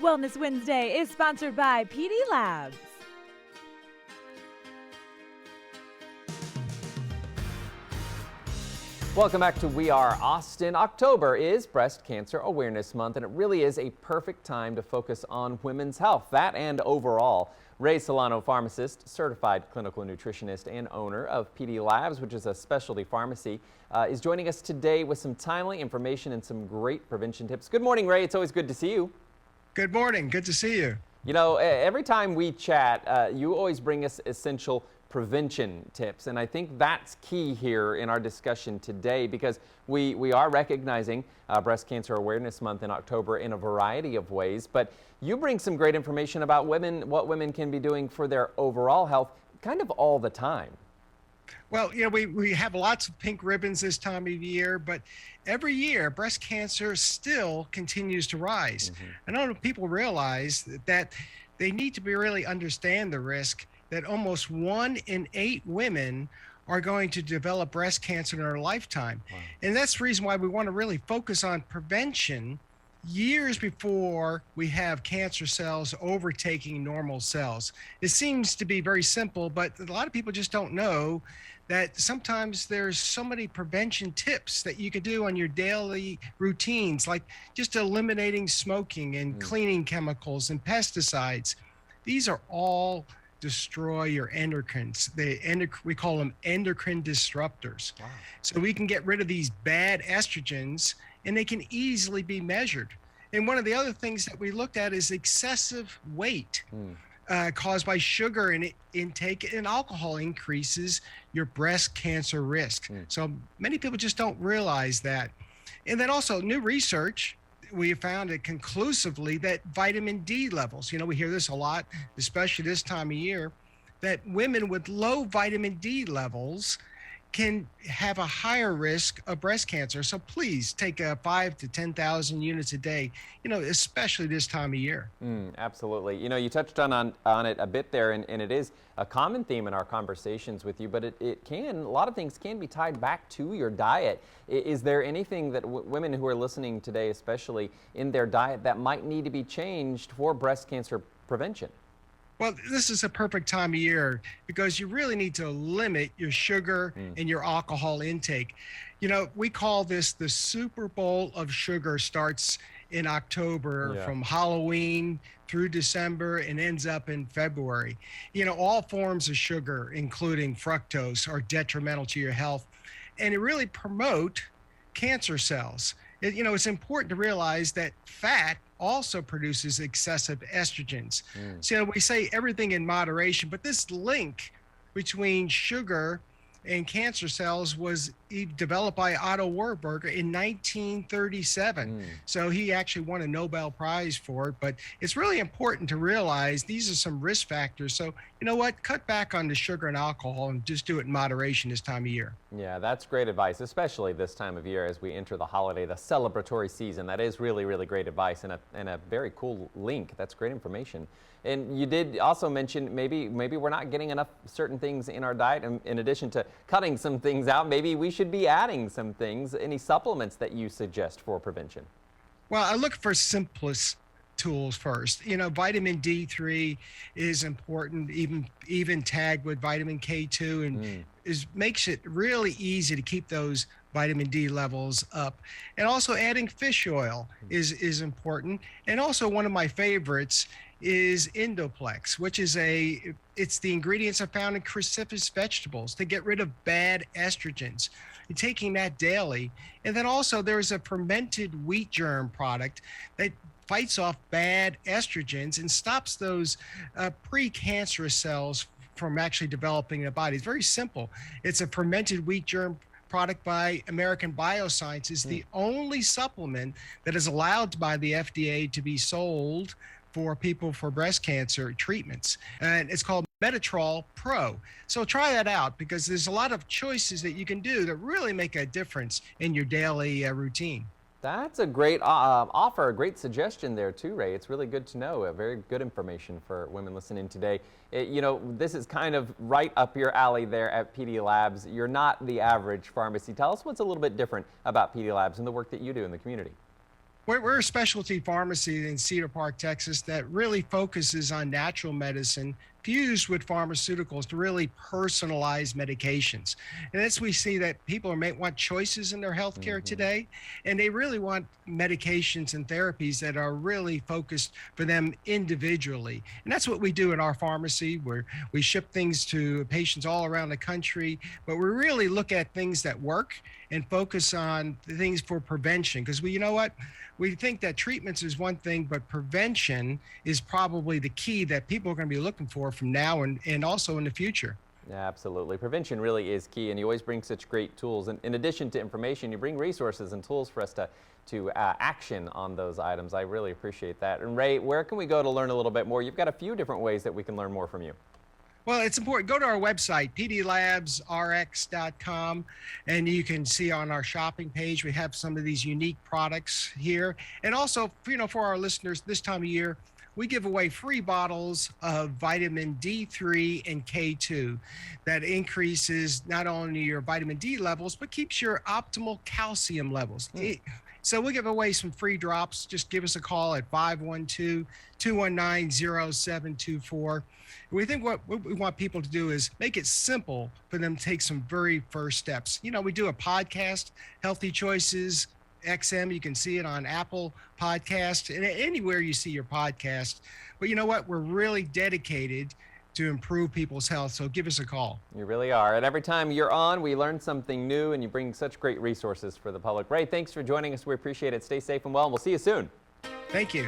Wellness Wednesday is sponsored by PDLabs. Welcome back to We Are Austin. October is Breast Cancer Awareness Month, and it really is a perfect time to focus on women's health, that and overall. Ray Solano, pharmacist, certified clinical nutritionist, and owner of PDLabs, which is a specialty pharmacy, is joining us today with some timely information and some great prevention tips. Good morning, Ray. It's always good to see you. Good morning. Good to see you. You know, every time we chat, you always bring us essential prevention tips, and I think that's key here in our discussion today, because we are recognizing Breast Cancer Awareness Month in October in a variety of ways, but you bring some great information about women, what women can be doing for their overall health kind of all the time. Well, you know, we have lots of pink ribbons this time of year, but every year breast cancer still continues to rise. I don't know if people realize that they need to really understand the risk that almost 1 in 8 women are going to develop breast cancer in their lifetime. Wow. And that's the reason why we want to really focus on prevention years before we have cancer cells overtaking normal cells. It seems to be very simple, but a lot of people just don't know that sometimes there's so many prevention tips that you could do on your daily routines, like just eliminating smoking and cleaning chemicals and pesticides. These are all destroy your endocrines. We call them endocrine disruptors. Wow. So we can get rid of these bad estrogens, and they can easily be measured. And one of the other things that we looked at is excessive weight caused by sugar intake, and alcohol increases your breast cancer risk. So many people just don't realize that. And then also new research, we have found it conclusively that vitamin D levels, you know, we hear this a lot, especially this time of year, that women with low vitamin D levels can have a higher risk of breast cancer. So please take 5,000 to 10,000 units a day, you know, especially this time of year. Absolutely. You know, you touched on it a bit there, and it is a common theme in our conversations with you, but a lot of things can be tied back to your diet. Is there anything that women who are listening today, especially in their diet, that might need to be changed for breast cancer prevention? Well, this is a perfect time of year because you really need to limit your sugar and your alcohol intake. You know, we call this the Super Bowl of sugar. Starts in October from Halloween through December and ends up in February. You know, all forms of sugar, including fructose, are detrimental to your health, and it really promote cancer cells. You know, it's important to realize that fat also produces excessive estrogens. So we say everything in moderation, but this link between sugar and cancer cells was developed by Otto Warburg in 1937. So he actually won a Nobel Prize for it, but it's really important to realize these are some risk factors. So you know what, cut back on the sugar and alcohol and just do it in moderation this time of year. Yeah, that's great advice, especially this time of year as we enter the holiday, the celebratory season. That is really, really great advice, and a very cool link. That's great information. And you did also mention maybe we're not getting enough certain things in our diet, and in addition to cutting some things out, maybe we should be adding some things. Any supplements that you suggest for prevention? Well, I look for simplest tools first. You know, vitamin D3 is important, even tagged with vitamin K2, and makes it really easy to keep those vitamin D levels up. And also adding fish oil is important. And also one of my favorites is Indoplex, which is it's the ingredients are found in cruciferous vegetables to get rid of bad estrogens. You're taking that daily. And then also there's a fermented wheat germ product that fights off bad estrogens and stops those precancerous cells from actually developing in the body. It's very simple. It's a fermented wheat germ product by American Biosciences, the only supplement that is allowed by the FDA to be sold for people for breast cancer treatments. And it's called Metatrol Pro. So try that out, because there's a lot of choices that you can do that really make a difference in your daily routine. That's a great offer, a great suggestion there too, Ray. It's really good to know. Very good information for women listening today. You know, this is kind of right up your alley there at PDLabs. You're not the average pharmacy. Tell us what's a little bit different about PDLabs and the work that you do in the community. We're a specialty pharmacy in Cedar Park, Texas, that really focuses on natural medicine fused with pharmaceuticals to really personalize medications. And as we see that people may want choices in their healthcare today, and they really want medications and therapies that are really focused for them individually. And that's what we do in our pharmacy, where we ship things to patients all around the country, but we really look at things that work and focus on the things for prevention. Because you know what? We think that treatments is one thing, but prevention is probably the key that people are going to be looking for from now and also in the future. Yeah, absolutely. Prevention really is key, and you always bring such great tools. And in addition to information, you bring resources and tools for us to action on those items. I really appreciate that. And Ray, where can we go to learn a little bit more? You've got a few different ways that we can learn more from you. Well, it's important. Go to our website, PDLabsRx.com, and you can see on our shopping page, we have some of these unique products here. And also, for our listeners, this time of year, we give away free bottles of vitamin D3 and K2 that increases not only your vitamin D levels, but keeps your optimal calcium levels. So we'll give away some free drops. Just give us a call at 512-219-0724. We think what we want people to do is make it simple for them to take some very first steps. We do a podcast, Healthy Choices XM. You can see it on Apple Podcast and anywhere you see your podcast. But you know what? We're really dedicated to improve people's health. So give us a call. You really are. And every time you're on, we learn something new, and you bring such great resources for the public. Ray, thanks for joining us. We appreciate it. Stay safe and well, and we'll see you soon. Thank you.